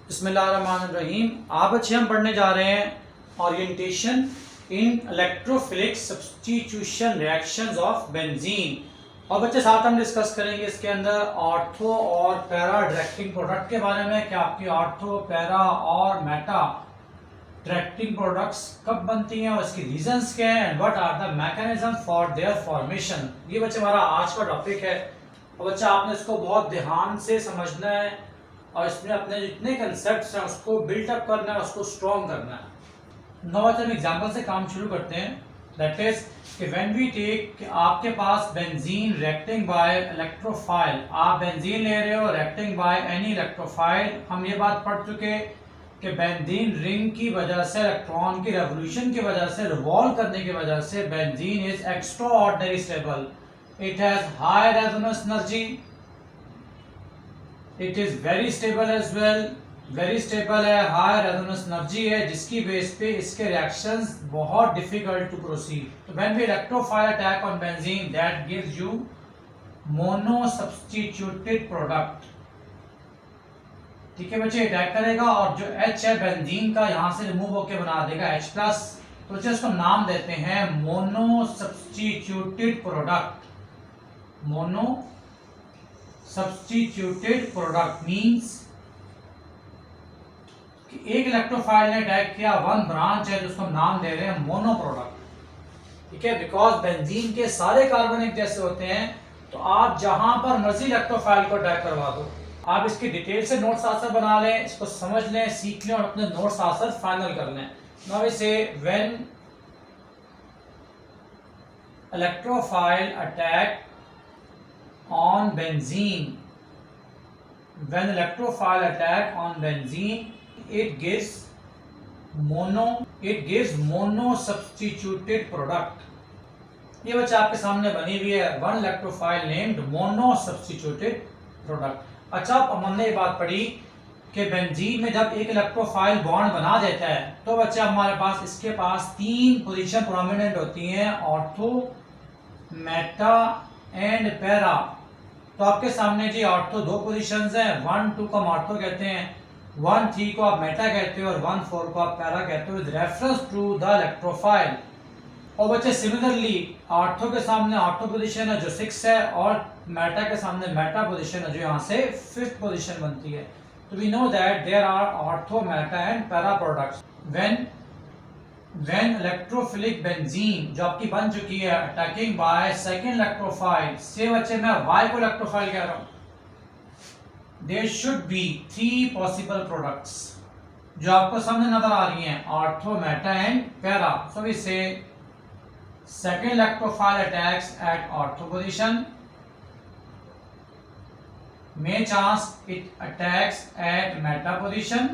बिस्मिल्लाहिर्रहमानिर्रहीम। आप बच्चे हम पढ़ने जा रहे हैं orientation in electrophilic substitution reactions of benzene. और बच्चे साथ हम डिस्कस करेंगे इसके अंदर ऑर्थो और पैरा डायरेक्टिंग प्रोडक्ट के बारे में कि आपकी ऑर्थो, पैरा और मेटा डायरेक्टिंग प्रोडक्ट्स कब बनती हैं और इसकी रीजंस क्या हैं and what are the mechanism for their formation. ये बच्चे हमारा आज का टॉपिक है और बच्चा आपने इसको बहुत ध्यान से समझना है और इसमें अपने जितने कंसेप्ट्स हैं उसको बिल्टअप करना है, उसको स्ट्रॉन्ग करना है। नाउ हम एग्जांपल से काम शुरू करते हैं। दैट इज कि व्हेन वी टेक, आपके पास बेंजीन रिएक्टिंग बाय इलेक्ट्रोफाइल, आप बेंजीन ले रहे हो रिएक्टिंग बाय एनी इलेक्ट्रोफाइल। हम ये बात पढ़ चुके कि बेंजीन रिंग की वजह से, इलेक्ट्रॉन की रेवोल्यूशन की वजह से, रिवॉल्व करने की वजह से benzene is extraordinary stable. It has high resonance energy, it is very stable as well, very stable है, हाई रेजोनेंस एनर्जी है, जिसकी बेस पे इसके रिएक्शंस बहुत डिफिकल्ट टू प्रोसीड। तो when we electrophile attack on benzene that gives you mono substituted product. ठीक है बच्चे, अटैक करेगा और जो H है बेंजीन का यहां से रिमूव होकर बना देगा H प्लस। तो बच्चे इसको नाम देते हैं mono substituted product. Mono substituted product means कि एक इलेक्ट्रोफाइल ने अटैक किया, वन ब्रांच है जिसको नाम दे रहे हैं मोनो प्रोडक्ट। ठीक है, बिकॉज बेंजीन के सारे कार्बन एक जैसे होते हैं, तो आप जहां पर मर्जी इलेक्ट्रोफाइल को अटैक करवा दो। आप इसकी डिटेल से नोट्स आंसर बना लें, इसको समझ लें, सीख लें और अपने नोट्स आंसर फाइनल कर लें। नाउ वी से when electrophile attack on benzene, when electrophile attack on benzene, it gives mono substituted product। ये बच्चा आपके सामने बनी हुई है, one electrophile named mono substituted product. अच्छा, अब हमने ये बात पढ़ी कि बेंजीन में जब एक इलेक्ट्रोफाइल बॉन्ड बना देता है तो बच्चा हमारे पास इसके पास तीन पोजीशन प्रोमिनेंट होती हैं, ऑर्थो, मेटा एंड पैरा। तो आपके सामने जी ऑर्थो दो पोजीशंस हैं, 1 2 को हम ऑर्थो कहते हैं, 1 3 को आप मेटा कहते हो और 1 4 को आप पैरा कहते हो with reference to the electrophile. और बच्चे सिमिलरली ऑर्थो के सामने ऑर्थो पोजीशन है जो 6 है और मेटा के सामने मेटा पोजीशन है जो यहाँ से 5th पोजीशन बनती है। तो we know that there are ortho, meta and para products. When electrophilic benzene जो आपकी बन चुकी है अटैकिंग बाय सेकेंड इलेक्ट्रोफाइल से, बच्चे मैं Y को इलेक्ट्रोफाइल कह रहा हूं, there should be 3 possible products जो आपको सामने नजर आ रही हैं, ortho, meta and para. So we say second electrophile attacks at ortho position, may chance it attacks at meta position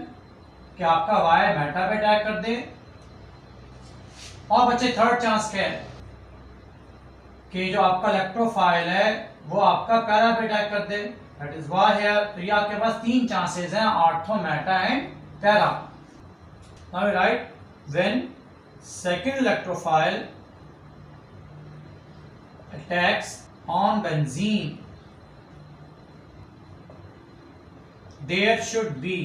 कि आपका Y मेटा पे अटैक कर दे। और बच्चे थर्ड चांस क्या है कि जो आपका इलेक्ट्रोफाइल है वो आपका पैरा पे अटैक कर दे, दैट इज व्हाई हियर। तो ये आपके पास तीन चांसेस हैं, ortho, meta and para. Now we write when second electrophile attacks on benzene there should be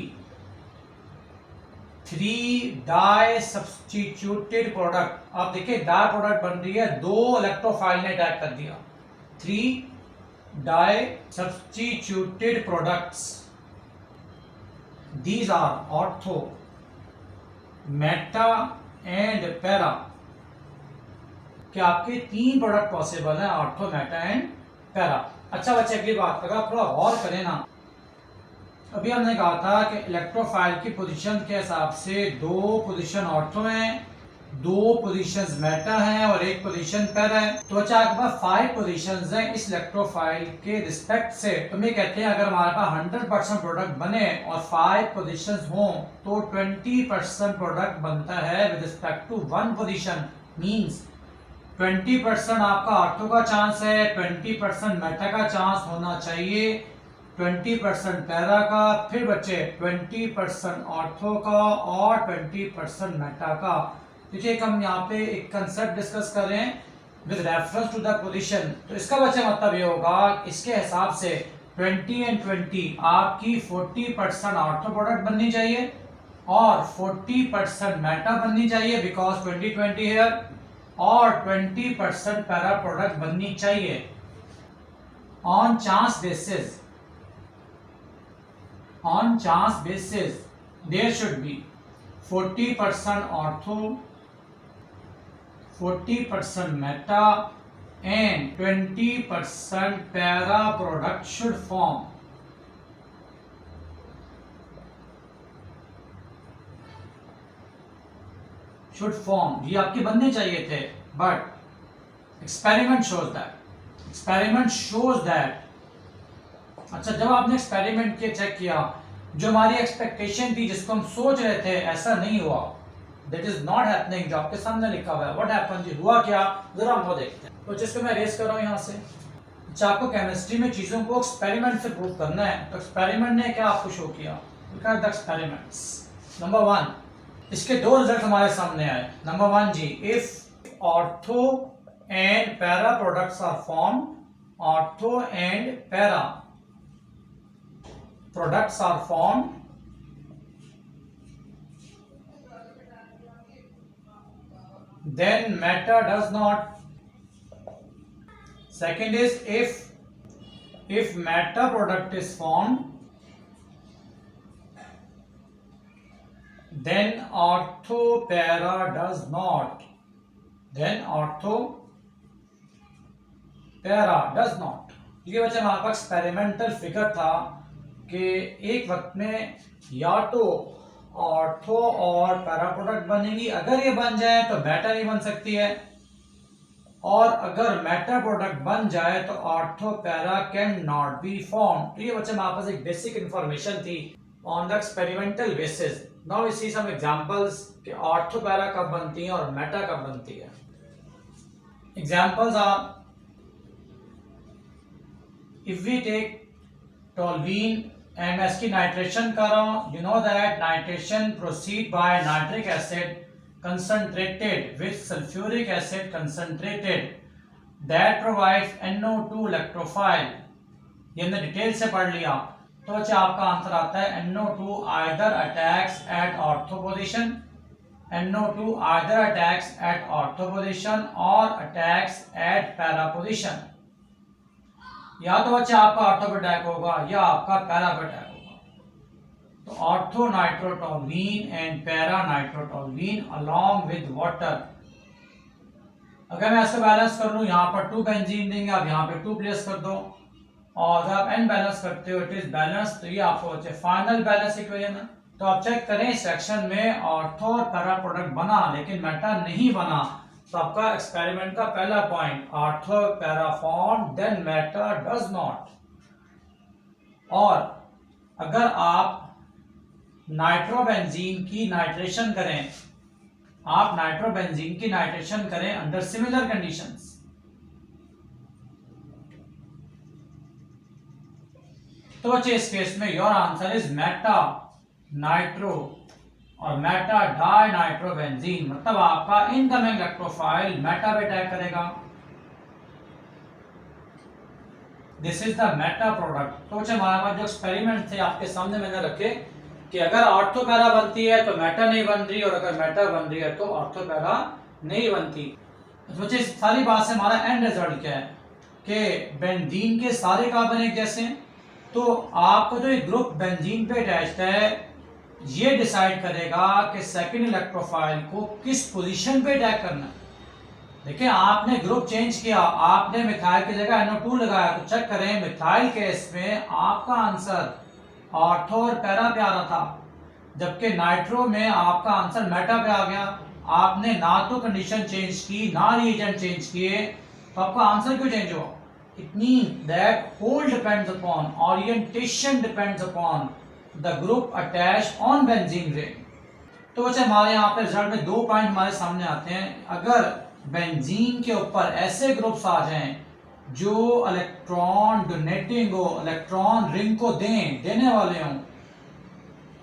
3 di substituted product. आप देखिए डाई प्रोडक्ट बन रही है, दो इलेक्ट्रोफाइल ने अटैक कर दिया, 3 di substituted products. These are ortho, meta and para. कि आपके तीन प्रोडक्ट पॉसिबल हैं, ऑर्थो, मेटा एंड पैरा। अच्छा बच्चे, अगली बात अगर आप थोड़ा गौर करें ना, अभी हमने कहा था कि इलेक्ट्रोफाइल की पोजीशन के हिसाब से दो पोजीशन ऑर्थो हैं, दो पोजीशंस मेटा हैं और एक पोजीशन पैरा है। तो अच्छा आपके पास 5 पोजीशंस हैं इस इलेक्ट्रोफाइल के रिस्पेक्ट से। तो ये कहते हैं अगर हमारे पास 100% प्रोडक्ट बने और 5 पोजीशंस हों तो 20% प्रोडक्ट बनता है with respect to 1 position. Means 20% आपका ऑर्थो का चांस है, 20% मेटा का चांस होना चाहिए, 20% पैरा का, फिर बच्चे 20% ऑर्थो का और 20% मेटा का। देखिए हम यहाँ पे एक कंसेप्ट डिस्कस कर रहे हैं with reference to the position. तो इसका बच्चे मतलब ये होगा, इसके हिसाब से 20 एंड 20 आपकी 40% ऑर्थो प्रोडक्ट बननी चाहिए और 40% मेटा बननी चाहिए बिकॉज 20 हेयर, और 20% पैरा प्रोडक्ट बननी चाहिए। On chance basis there should be 40% ortho, 40% meta and 20% para product should form ये आपके बनने चाहिए थे, बट एक्सपेरिमेंट शोज दैट अच्छा, जब आपने एक्सपेरिमेंट किया, चेक किया, जो हमारी एक्सपेक्टेशन थी, जिसको हम सोच रहे थे, ऐसा नहीं हुआ। That is not happening. जो आपके सामने लिखा हुआ है, व्हाट हैपेंड, जी हुआ क्या, जरा हम वो देखते हैं। तो जिसको मैं रेस कर रहा हूँ यहाँ से, अच्छा, आपको केमिस्ट्री में चीजों को एक्सपेरिमेंट से प्रूव करना है, तो एक्सपेरिमेंट ने क्या आपको शो किया, look at the experiments. Number 1, इसके दो रिजल्ट हमारे सामने आए। नंबर 1 जी, if ortho and para products are form, ortho and para products are formed, then meta does not. Second is if meta product is formed, then ortho para does not. Then ortho para does not. ये बच्चे हमारे पास experimental figure था कि एक वक्त में या तो ऑर्थो और पैरा प्रोडक्ट बनेगी, अगर ये बन जाए तो मेटा नहीं बन सकती है, और अगर मेटा प्रोडक्ट बन जाए तो ortho para can not be form. तो ये बच्चे हमारे पास एक बेसिक इंफॉर्मेशन थी on the experimental basis. Now we see some examples कि ऑर्थो पैरा कब बनती है और मेटा कब बनती है। Examples are, if we take toluene and मैं इसकी नाइट्रेशन कर रहा हूं, you know that nitration proceed by nitric acid concentrated with sulfuric acid concentrated that provides NO2 electrophile। ये हमने डिटेल से पढ़ लिया। तो अच्छा, आपका आंसर आता है NO2 either attacks at ortho position, NO2 either attacks at ortho position or attacks at para position। या तो अच्छा आपका ऑर्थो पे अटैक होगा या आपका पैरा पे अटैक होगा। तो ortho nitrotoluene and para nitrotoluene along with water. अगर मैं इसको बैलेंस कर लूं, यहाँ पर 2 बेंजीन देंगे, आप यहाँ पे 2 प्लेस कर दो, और जब आप एन बैलेंस करते हो इट इज बैलेंस, तो ये आपको बचे फाइनल बैलेंस इक्वेशन है। तो आप चेक करें सेक्शन में ऑर्थो और पैरा प्रोडक्ट बना लेकिन मेटा नहीं बना, तो आपका एक्सपेरिमेंट का पहला point, ortho para form then meta does not. और अगर आप नाइट्रोबेंजीन की नाइट्रेशन करें, आप नाइट्रोबेंजीन की नाइट्रेशन करें अंडर सिमिलर कंडीशंस, तो बच्चे इस केस में your answer is Meta nitro और मेटा डाई नाइट्रोबेंजीन, मतलब आपका इनकमिंग इलेक्ट्रोफाइल मेटा पे अटैक करेगा। This is the Meta product. तो हमारे पास जो एक्सपेरिमेंट थे आपके सामने मैंने रखे कि अगर ऑर्थो पैरा बनती है तो मेटा नहीं बन रही, और अगर मेटा बन रही है तो ऑर्थो पैरा नहीं बनती। सोचिए इस सारी बात से हमारा एंड रिजल्ट क्या है कि बेंजीन के सारे कार्बन एक जैसे हैं, तो आपको जो ग्रुप बेंजीन पे अटैच्ड है ये डिसाइड करेगा कि सेकंड इलेक्ट्रोफाइल को किस पोजीशन पे अटैक करना है। देखिए, आपने ग्रुप चेंज किया, आपने मिथाइल की जगह NO2 लगाया, तो चेक करें मिथाइल केस में आपका आंसर ऑर्थो और पैरा पे आ रहा था, जबकि नाइट्रो में आपका आंसर मेटा पे आ गया। आपने ना तो कंडीशन चेंज की ना रिएजेंट चेंज किए, तो आपका आंसर क्यों चेंज हुआ? It mean that whole depends upon, orientation depends upon the group attached on benzene ring. तो बच्चे हमारे यहाँ पे रिजल्ट में 2 पॉइंट हमारे सामने आते हैं। अगर बेंजीन के ऊपर ऐसे ग्रुप्स आ जाएं जो इलेक्ट्रॉन डोनेटिंग हो, इलेक्ट्रॉन रिंग को देने वाले हों,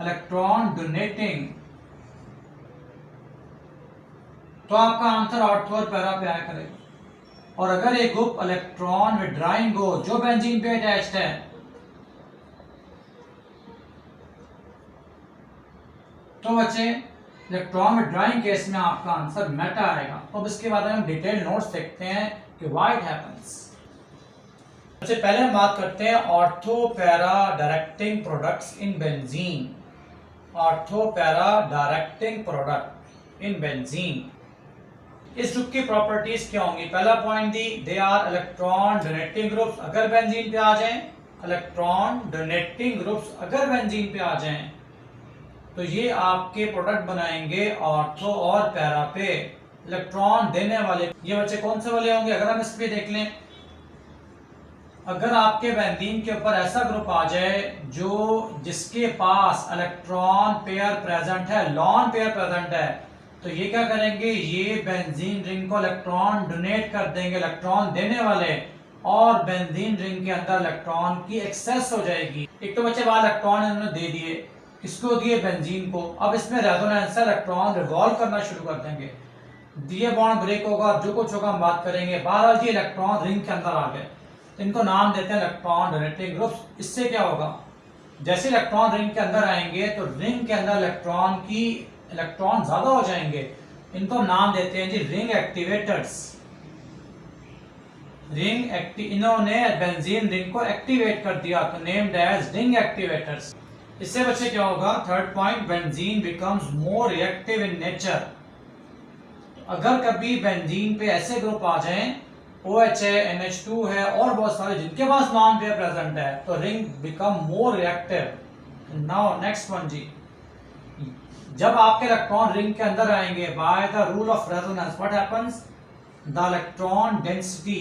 इलेक्ट्रॉन डोनेटिंग, तो आपका आंसर ऑर्थो और पैरा पे आया करेगा। और अगर एक ग्रुप इलेक्ट्रॉन विड्रॉइंग हो जो बेंजीन पे अटैच्ड है, तो बच्चे इलेक्ट्रॉन विड्रॉइंग केस में आपका आंसर मेटा आएगा। तो अब इसके बाद हम डिटेल नोट्स देखते हैं कि व्हाई इट हैपेंस। सबसे पहले हम बात करते हैं ortho para directing products in benzene. Ortho para directing product in benzene, इस ग्रुप की प्रॉपर्टीज क्या होंगी? पहला point the, they are electron donating groups. अगर बेंजीन पे आ जाएं, इलेक्ट्रॉन डोनेटिंग ग्रुप्स अगर बेंजीन पे आ जाएं तो ये आपके प्रोडक्ट बनाएंगे ऑर्थो और पैरा पे। इलेक्ट्रॉन देने वाले ये बच्चे कौन से वाले होंगे? अगर हम इस पे देख लें, अगर आपके बेंजीन के ऊपर ऐसा ग्रुप आ जाए जिसके पास इलेक्ट्रॉन पेयर प्रेजेंट है, लॉन पेयर प्रेजेंट है, तो ये क्या करेंगे? ये बेंजीन रिंग को इलेक्ट्रॉन डोनेट कर देंगे, इलेक्ट्रॉन देने वाले, और बेंजीन रिंग के अंदर इलेक्ट्रॉन की एक्सेस हो जाएगी। एक तो बच्चे वहां इलेक्ट्रॉन इन्होंने दे दिए, किसको दिए? बेंजीन को। अब इसमें रेजोनेंस इलेक्ट्रॉन रिवॉल्व करना शुरू कर देंगे, ये बॉन्ड ब्रेक होगा, जो कुछ होगा हम बात करेंगे। बहरहाल ये इलेक्ट्रॉन रिंग के अंदर आ गए, इनको नाम देते हैं इलेक्ट्रॉन डोनेटिंग ग्रुप्स। इससे क्या होगा? जैसे इलेक्ट्रॉन रिंग के अंदर आएंगे तो रिंग के अंदर इलेक्ट्रॉन ज्यादा हो जाएंगे, इनको नाम देते हैं जी रिंग एक्टिवेटर्स। इन्होंने बेंजीन रिंग को एक्टिवेट कर दिया, तो नेम्ड एज रिंग एक्टिवेटर्स। इससे बच्चे क्या होगा? Third point, benzene becomes more reactive in nature. अगर कभी बेंजीन पे ऐसे ग्रुप आ जाएं, OH है, NH2 है और बहुत सारे जिनके पास लॉन पेयर प्रेजेंट है, तो ring become more reactive. Now next one जी, जब आपके इलेक्ट्रॉन रिंग के अंदर आएंगे, by the rule of resonance what happens? The electron density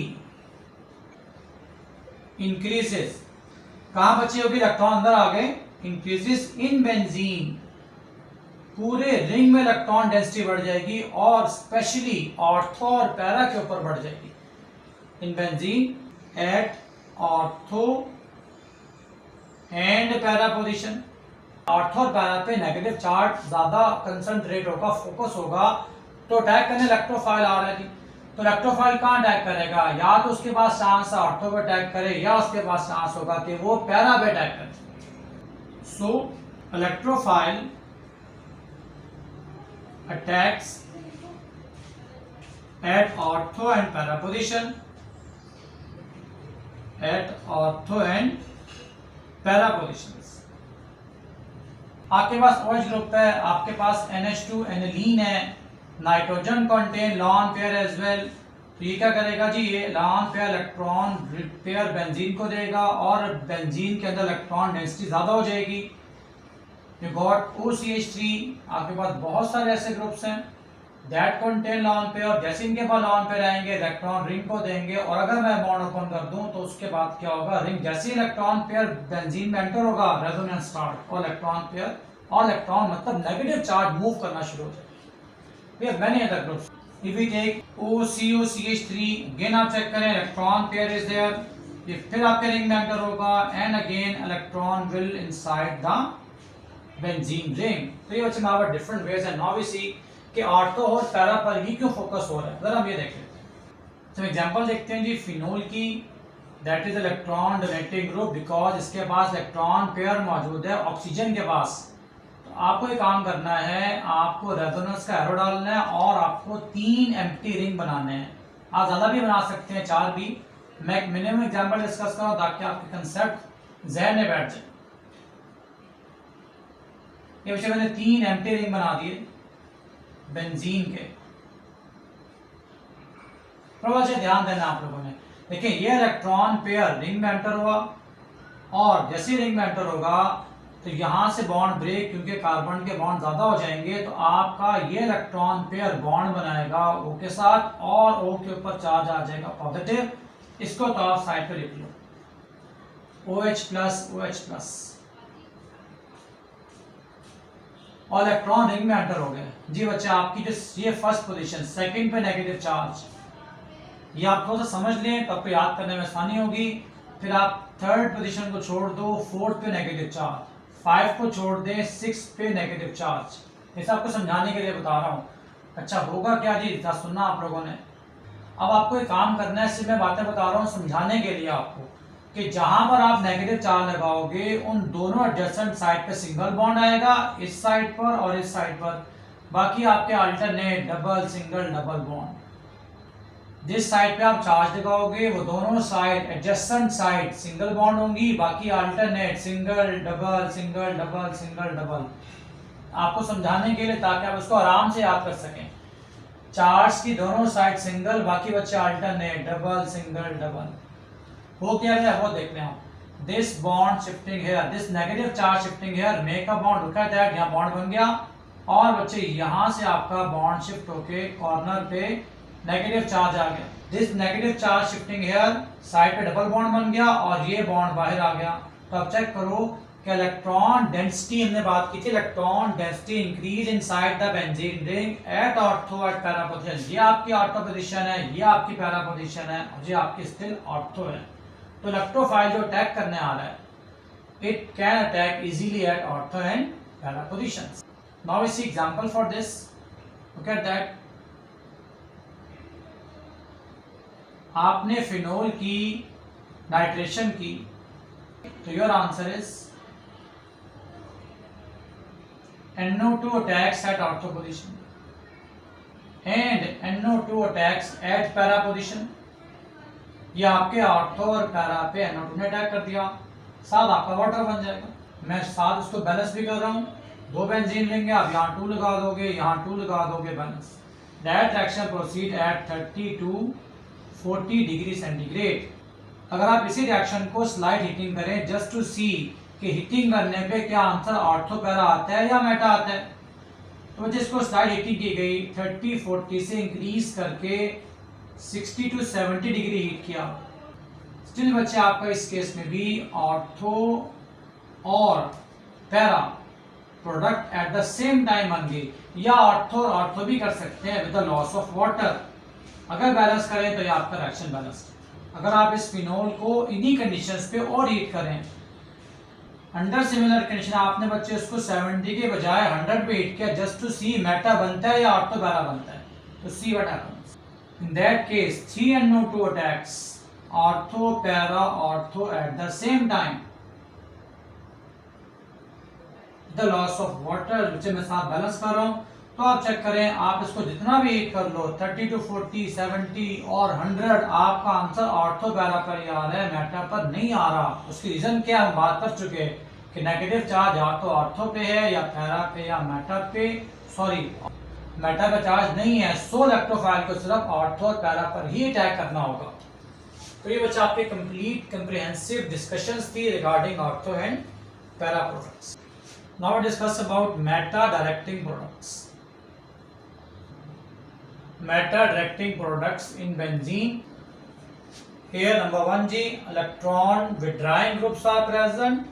increases. कहां बच्चे होगी? इलेक्ट्रॉन अंदर आ गए, इंक्रीजेस इन बेंजीन। पूरे रिंग में इलेक्ट्रॉन डेंसिटी बढ़ जाएगी और स्पेशली ऑर्थो और पैरा के ऊपर बढ़ जाएगी। In benzene at ortho and para position. Ortho और पैरा पे नेगेटिव चार्ज ज्यादा कंसंट्रेट होगा, फोकस होगा, तो अटैक करने इलेक्ट्रोफाइल आ रहा है। तो इलेक्ट्रोफाइल कहां अटैक करेगा? या तो उसके पास चांस है ऑर्थो पे अटैक करे, या उसके पास चांस होगा कि वो पैरा पे अटैक करे। सो electrophile attacks at ortho and para position, at ortho and para positions। आपके पास OH ग्रुप है, आपके पास NH2 एनिलीन है, nitrogen contain lone pair as well. तो ये क्या करेगा जी? ये lone pair electron pair benzene को देगा और बेंजीन के अंदर इलेक्ट्रॉन डेंसिटी ज्यादा हो जाएगी। You got OCH3, आपके पास बहुत सारे ऐसे ग्रुप्स हैं that contain lone pair। जैसे इनके पास लॉन पेयर आएंगे, इलेक्ट्रॉन रिंग को देंगे, और अगर मैं बॉन्ड ओपन कर दूं तो उसके बाद क्या होगा? रिंग जैसे इलेक्ट्रॉन पेयर बेंजीन में एंटर होगा, रेजोनेंस स्टार्ट, और इलेक्ट्रॉन पेयर और इलेक्ट्रॉन मतलब नेगेटिव चार्ज मूव करना शुरू हो जाएगा। We have many other groups. If we take OCOCH3, again आप चेक करें, इलेक्ट्रॉन पेयर इज देयर, ये फिर आपके रिंग में एंटर होगा, and again electron will inside the benzene ring. तो ये बच्चे हमारे पास डिफरेंट वेज है। नाउ वी सी कि ऑर्थो और पैरा पर ही क्यों फोकस हो रहा है, जरा हम ये देख लेते हैं। तो एग्जांपल देखते हैं जी फिनोल की, that is electron donating group, because इसके पास इलेक्ट्रॉन पेयर मौजूद है ऑक्सीजन के पास। तो आपको ये काम करना है, आपको रेजोनेंस का एरो डालना है और आपको 3 एम्प्टी रिंग बनाने हैं। आप ज्यादा भी बना सकते हैं, 4 भी। मैं एक मिनिमम एग्जांपल डिस्कस करूं ताकि आपके कंसेप्ट जहन में बैठ जाए। ये बच्चे मैंने 3 एम्प्टी रिंग बना दिए बेंजीन के। थोड़ा सा ध्यान देना आप लोगों ने। देखिए ये इलेक्ट्रॉन पेयर रिंग में एंटर हुआ, और जैसे रिंग में एंटर होगा तो यहां से बॉन्ड ब्रेक, क्योंकि कार्बन के बॉन्ड ज्यादा हो जाएंगे, तो आपका ये इलेक्ट्रॉन पेयर बॉन्ड बनाएगा O के साथ, और O के ऊपर चार्ज आ जाएगा पॉजिटिव। इसको तो आप साइड पे लिख लो, OH+, और इलेक्ट्रॉन रिंग में एंटर हो गए जी बच्चे। आपकी जो ये फर्स्ट पोजीशन, सेकंड पे नेगेटिव चार्ज, ये आप थोड़ा सा समझ लें तो आपको याद करने में आसानी होगी। फिर आप थर्ड पोजीशन को छोड़ दो, फोर्थ पे नेगेटिव चार्ज, 5 को छोड़ दें, 6 पे नेगेटिव चार्ज। इसे आपको समझाने के लिए बता रहा हूँ। अच्छा होगा क्या जी, सुनना आप लोगों ने। अब आपको एक काम करना है, सिर्फ मैं बातें बता रहा हूँ समझाने के लिए आपको। कि जहां पर आप नेगेटिव चार्ज लगाओगे उन दोनों एडजेसेंट साइड पे सिंगल बॉन्ड आएगा, इस साइड पर और इस साइड पर। बाकी आपके alternate double single double bond. जिस साइड पे आप चार्ज लगाओगे वो दोनों side adjacent side single bond होंगी, बाकी alternate single double single double single double. आपको समझाने के लिए ताकि आप उसको आराम से याद कर सकें। चार्ज की दोनों साइड सिंगल, बाकी बच्चे अल्टरनेट डबल सिंगल डबल। वो क्या है वो देखते हैं हम। This bond shifting here, this negative charge shifting here make a bond, look at that, यहाँ बॉन्ड बन गया और बच्चे यहाँ से आपका बॉन्ड शिफ्ट होके कॉर्नर पे नेगेटिव चार्ज आ गया। This negative charge shifting here side पे डबल बॉन्ड बन गया और ये बॉन्ड बाहर आ गया। तो अब चेक करो कि इलेक्ट्रॉन डेंसिटी, हमने बात की थी electron density increase inside the benzene ring at ortho eight para position. ये आपकी ऑर्थो पोजीशन है, ये आपकी पैरा पोजीशन है और ये आपकी स्टिल ऑर्थो है। तो इलेक्ट्रोफाइल जो अटैक करने आ रहा है, it can attack easily at ortho and para positions. Now we see example for this. Look at that. आपने फिनोल की नाइट्रेशन की, तो your answer is NO2 attacks at ortho position and NO2 attacks at para position। ये आपके ortho और para पे NO2 ने attack कर दिया, साथ आपका वाटर बन जाएगा। मैं साथ उसको बैलेंस भी कर रहा हूँ, दो बेंजीन लेंगे, आप यहाँ 2 लगा दोगे, यहाँ 2 लगा दोगे, balance. That reaction proceed at 30 to 40 degree centigrade. अगर आप इसी रिएक्शन को स्लाइड हीटिंग करें जस्ट टू सी कि हीटिंग करने पे क्या आंसर ऑर्थो पैरा आता है या मेटा आता है, तो जिसको स्लाइड हीटिंग की गई 30-40 से इंक्रीज करके 60 to 70 डिग्री हीट किया, स्टिल बच्चे आपका इस केस में भी ऑर्थो और para product at the same time बनेंगे, या ऑर्थो और ऑर्थो भी कर सकते हैं with the loss of water. अगर बैलेंस करें तो ये आपका रिएक्शन बैलेंस्ड। अगर आप इस फिनोल को इन्हीं कंडीशंस पे और हीट करें अंडर सिमिलर कंडीशन, आपने बच्चे उसको 70 के बजाय 100 पे हीट किया जस्ट टू सी मेटा बनता है या ऑर्थो पैरा बनता है, तो see what happens in that case 3NO2 attacks ortho para ortho at the same time, the loss of water, जिसे मैं साथ बैलेंस कर रहा हूं। तो आप चेक करें, आप इसको जितना भी हीट कर लो 30 to 40 70 और 100, आपका आंसर ऑर्थो पैरा पर ही आ रहा है, मेटा पर नहीं आ रहा। उसकी रीजन क्या हम बात कर चुके हैं कि नेगेटिव चार्ज या तो ऑर्थो पे है या पैरा पे या मेटा पे, सॉरी मेटा पे चार्ज नहीं है, सो इलेक्ट्रोफाइल को सिर्फ ऑर्थो और पैरा पर ही अटैक करना होगा। तो ये बच्चा आपके कंप्लीट कंप्रिहेंसिव डिस्कशंस थी regarding ortho and para products. Now discuss about Meta directing products. Meta directing products in benzene. Here number 1 G, electron withdrawing groups are present.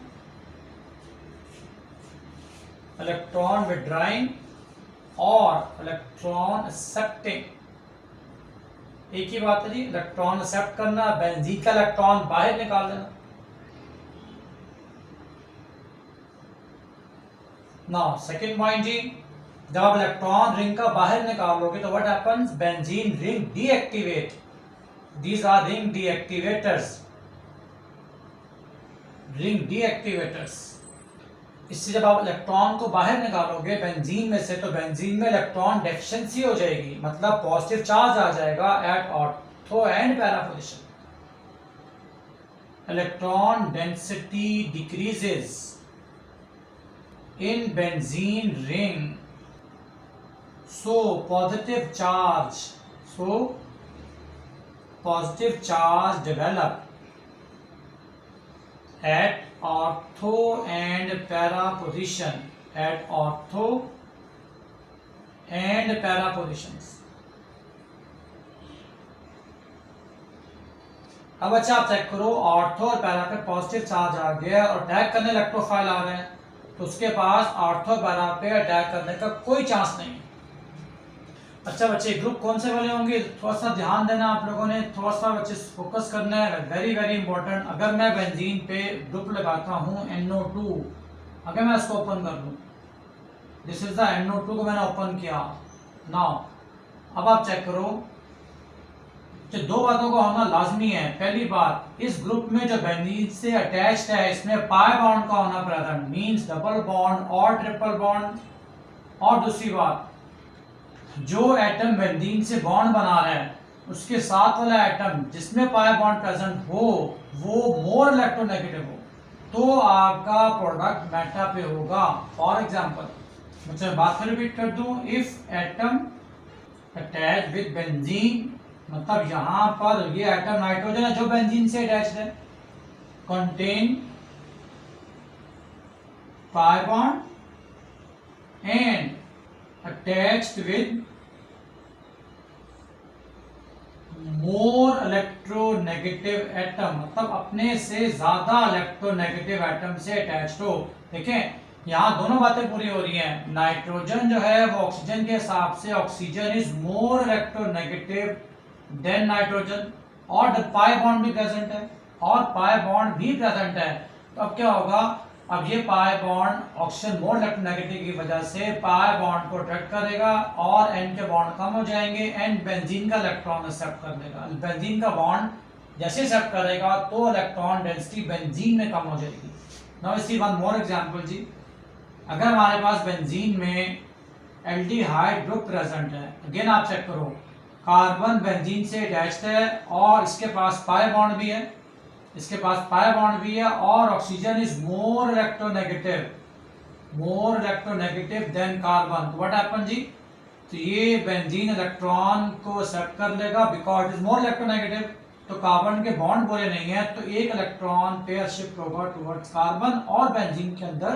Electron withdrawing और electron accepting, एक ही बात है जी। Electron accept करना, benzene का electron बाहर निकाल देना। Now second point जी, जब आप इलेक्ट्रॉन रिंग का बाहर निकालोगे तो what happens, benzene ring deactivate, these are ring deactivators, ring deactivators. इससे जब आप इलेक्ट्रॉन को बाहर निकालोगे बेंजीन में से, तो बेंजीन में इलेक्ट्रॉन डेफिशिएंसी हो जाएगी, मतलब पॉजिटिव चार्ज आ जाएगा at ortho and para position. Electron density decreases in benzene ring, so positive charge develop at ortho and para position, at ortho and para positions। अब अच्छा आप चेक करो, ऑर्थो और पैरा पे पॉजिटिव चार्ज आ गया और अटैक करने इलेक्ट्रोफाइल आ रहे हैं, तो उसके पास ऑर्थो पैरा पे अटैक करने का कोई चांस नहीं। अच्छा बच्चे, ग्रुप कौन से वाले होंगे, थोड़ा सा ध्यान देना आप लोगों ने, थोड़ा सा बच्चे फोकस करना है, वेरी वेरी इंपॉर्टेंट। अगर मैं बेंजीन पे ग्रुप लगाता हूँ NO2, अगर मैं इसको ओपन कर लूँ, दिस इज द NO2 को मैंने ओपन किया। नाउ अब आप चेक करो, तो दो बातों को होना लाजमी है। पहली बात, इस ग्रुप में जो बेंजीन से अटैच्ड है इसमें पाई बॉन्ड का होना प्रेजेंट, मींस डबल बॉन्ड और ट्रिपल बॉन्ड। और दूसरी बात, जो एटम बेंजीन से बॉन्ड बना रहा है उसके साथ वाला एटम जिसमें पाई बॉन्ड प्रेजेंट हो वो मोर इलेक्ट्रोनेगेटिव हो, तो आपका प्रोडक्ट मेटा पे होगा। फॉर एग्जांपल, मैं बात को रिपीट कर दूं, if atom attach with benzene, मतलब यहां पर ये एटम नाइट्रोजन है जो बेंजीन से अटैच्ड है, contain pi bond and attached with more electronegative atom, मतलब अपने से ज्यादा इलेक्ट्रोनेगेटिव एटम से अटैच्ड हो। देखें यहाँ दोनों बातें पूरी हो रही हैं। नाइट्रोजन जो है वो ऑक्सीजन के हिसाब से oxygen is more electronegative than nitrogen, और पाई बॉन्ड भी प्रेजेंट है और पाई बॉन्ड भी प्रेजेंट है। तो अब क्या होगा, अब ये pi bond oxygen more electronegative की वजह से पाई बॉन्ड को अट्रैक्ट करेगा और एन के बॉन्ड कम हो जाएंगे एंड बेंजीन का इलेक्ट्रॉन एक्सेप्ट कर लेगा। बेंजीन का बॉन्ड जैसे एक्सेप्ट करेगा तो इलेक्ट्रॉन डेंसिटी बेंजीन में कम हो जाएगी। Now see one more example जी, अगर हमारे पास बेंजीन में एल्डिहाइड ग्रुप प्रेजेंट है, अगेन आप चेक करो, कार्बन बेंजीन से अटैच्ड है और इसके पास पाई बॉन्ड भी है, इसके पास पाई बॉन्ड भी है और oxygen is more electronegative than carbon. तो व्हाट हैपन जी, तो ये बेंजीन इलेक्ट्रॉन को एक्सेप्ट कर लेगा because it is more electronegative, तो कार्बन के बॉन्ड पूरे नहीं है तो एक इलेक्ट्रॉन पेयर शिफ्ट होगा टुवर्ड्स कार्बन और बेंजीन के अंदर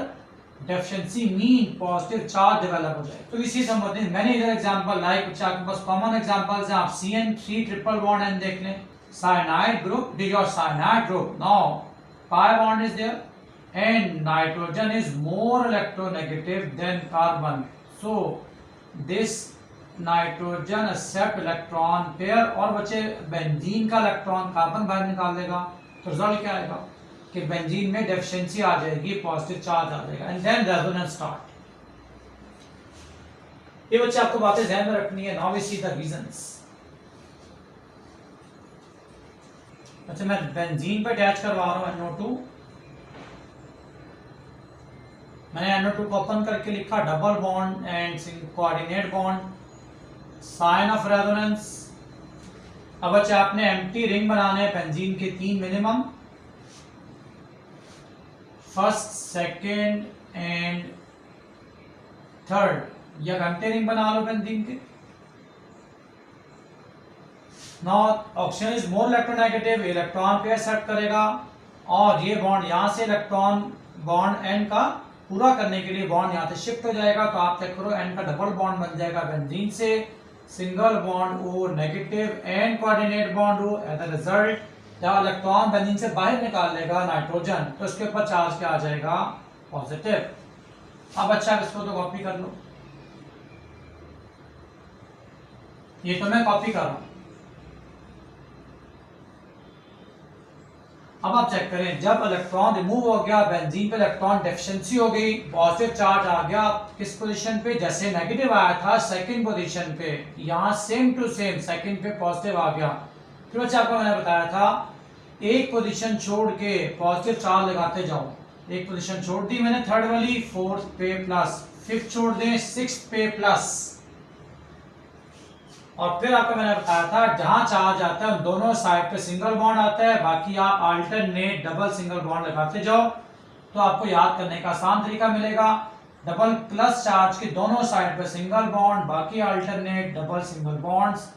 deficiency mean positive charge develop हो जाए। तो इसी संबंधित मैंने इधर एग्जांपल लाइक कुछ आपके पास कॉमन एग्जांपल्स हैं, आप CN3 ट्रिपल बॉन्ड एन देख लें, cyanide group, this is your cyanide group. Now pi bond is there and nitrogen is more electronegative than carbon, so this nitrogen accept electron pair और बचे benzene का electron carbon बाहर निकाल देगा। तो result क्या आएगा कि बेंजीन में डेफिशिएंसी आ जाएगी, पॉजिटिव चार्ज आ जाएगा एंड देन रेजोनेंस स्टार्ट। ये बच्चे आपको बातें ध्यान में रखनी है। Now we see the reasons. अच्छा, मैं बेंजीन पे अटैच करवा रहा हूं NO2, मैंने NO2 को ओपन करके लिखा double bond and coordinate bond, sign of resonance. अब अच्छा आपने एम्प्टी रिंग बनाने हैं बेंजीन के 3 minimum, first second and third, या एम्प्टी रिंग बना लो बेंजीन के। Now oxygen is more electronegative, electron pair set करेगा और ये बॉन्ड यहाँ से इलेक्ट्रॉन बॉन्ड एन का पूरा करने के लिए बॉन्ड यहाँ से शिफ्ट हो जाएगा। तो आप चेक करो एन का डबल बॉन्ड बन जाएगा बेंजीन से, single bond O negative and coordinate bond O. As a result जब इलेक्ट्रॉन बेंजीन से बाहर निकाल लेगा नाइट्रोजन तो इसके ऊपर चार्ज क्या आ जाएगा, पॉजिटिव। अब अच्छा इसको तो कॉपी कर लो, ये तो मैं कॉपी कर रहा हूं। अब आप चेक करें, जब इलेक्ट्रॉन रिमूव हो गया बेंजीन पे इलेक्ट्रॉन डेफिशिएंसी हो गई, पॉजिटिव चार्ज आ गया किस पोजीशन पे, जैसे नेगेटिव आया था सेकंड पोजीशन पे, यहाँ सेम टू सेम सेकंड पे पॉजिटिव आ गया। फिर बच्चे आपको मैंने बताया था एक पोजीशन छोड़ के पॉजिटिव चार्ज लगाते जाओ, एक पोजीशन छोड़ दी मैंने थर्ड वाली, फोर्थ पे प्लस, फिफ्थ छोड़ दें सिक्स्थ पे प्लस, और फिर आपको मैंने बताया था जहां चार्ज आता है दोनों साइड पे सिंगल बॉन्ड आता है, बाकी आप अल्टरनेट डबल सिंगल बॉन्ड लगाते जाओ तो आपको याद करने का आसान तरीका मिलेगा। डबल प्लस चार्ज के दोनों साइड पे सिंगल बॉन्ड, बाकी अल्टरनेट डबल सिंगल बॉन्ड्स,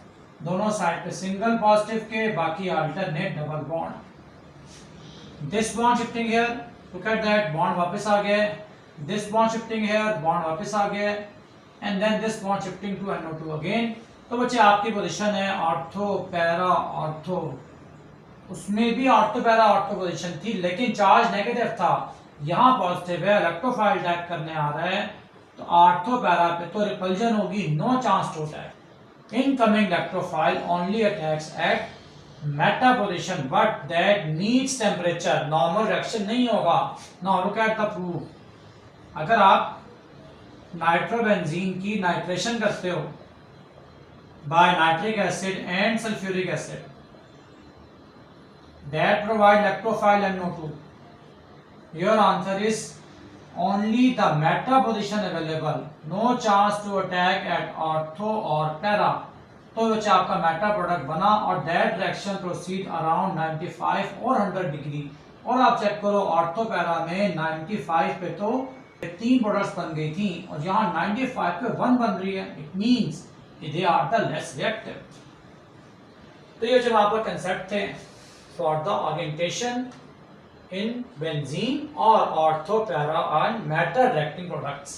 दोनों साइड पे सिंगल पॉजिटिव के, बाकी alternate double bond. This bond shifting here, look at that, bond वापस आ गए, दिस बॉन्ड शिफ्टिंग हियर, बॉन्ड वापस आ गए and then this bond shifting to NO2 again. तो बच्चे आपकी पोजीशन है ऑर्थो पैरा ऑर्थो, उसमें भी ऑर्थो पैरा ऑर्थो पोजीशन थी लेकिन चार्ज नेगेटिव था, यहाँ पॉजिटिव है, इलेक्ट्रोफाइल अटैक करने आ रहा है तो ऑर्थो पैरा पे तो रिपल्जन होगी, no chance to attack. Incoming electrophile only attacks at meta position but that needs temperature, normal reaction नहीं होगा। Now look at the proof, अगर आप नाइट्रोबेंजीन की नाइट्रेशन करते हो by nitric acid and sulphuric acid, that provide electrophile NO2. Your answer is only the meta position available, no chance to attack at ortho or para. तो बच्चा आपका Meta product बना और दैट डायरेक्शन प्रोसीड अराउंड 95 और 100 degree. और आप check करो ortho para में 95 पे तो 3 प्रोडक्ट्स बन गई थी और यहाँ 95 पे 1 बन रही है, it means they are the less reactive. तो ये जो आपका कंसेप्ट थे for the orientation in benzene और ortho para and meta directing products.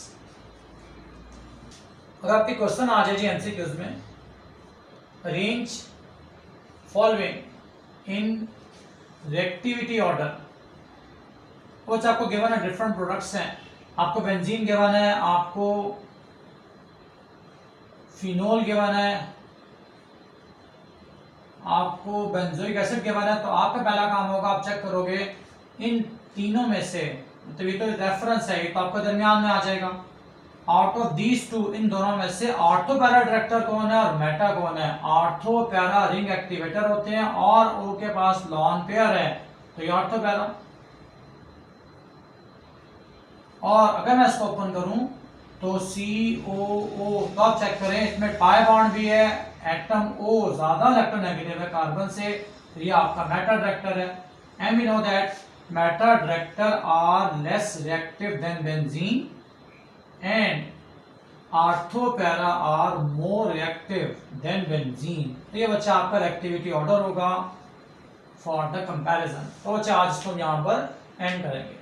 अगर आपके क्वेश्चन आ जाए जी एमसीक्यूज में, arrange following in reactivity order. कुछ आपको गिवन है डिफरेंट प्रोडक्ट्स हैं, आपको बेंजीन गिवन है, आपको फिनोल गिवन है, आपको बेंजोइक एसिड गिवन है। तो आपका पहला काम होगा, आप चेक करोगे इन तीनों में से, तो ये तो रेफरेंस है, ये तो आपका दरमियान में आ जाएगा। आउट ऑफ दीज टू, इन दोनों में से ऑर्थो पैरा डायरेक्टर कौन है और मेटा कौन है? ऑर्थो पैरा रिंग एक्टिवेटर होते हैं और ओ के पास लॉन पेयर है, तो ये ऑर्थो पैरा। और अगर मैं इसको ओपन करूं तो COO, तो आप चेक करें इसमें पाई बॉन्ड भी है, एटम O ज्यादा इलेक्ट्रोनेगेटिव है कार्बन से, तो ये आपका मेटा डायरेक्टर है। And we know that meta director are less reactive than benzene and ortho para are more reactive than benzene. तो ये बच्चा आपका रिएक्टिविटी ऑर्डर होगा फॉर द कंपैरिजन। तो बच्चा आज इसको यहाँ पर एंड करेंगे।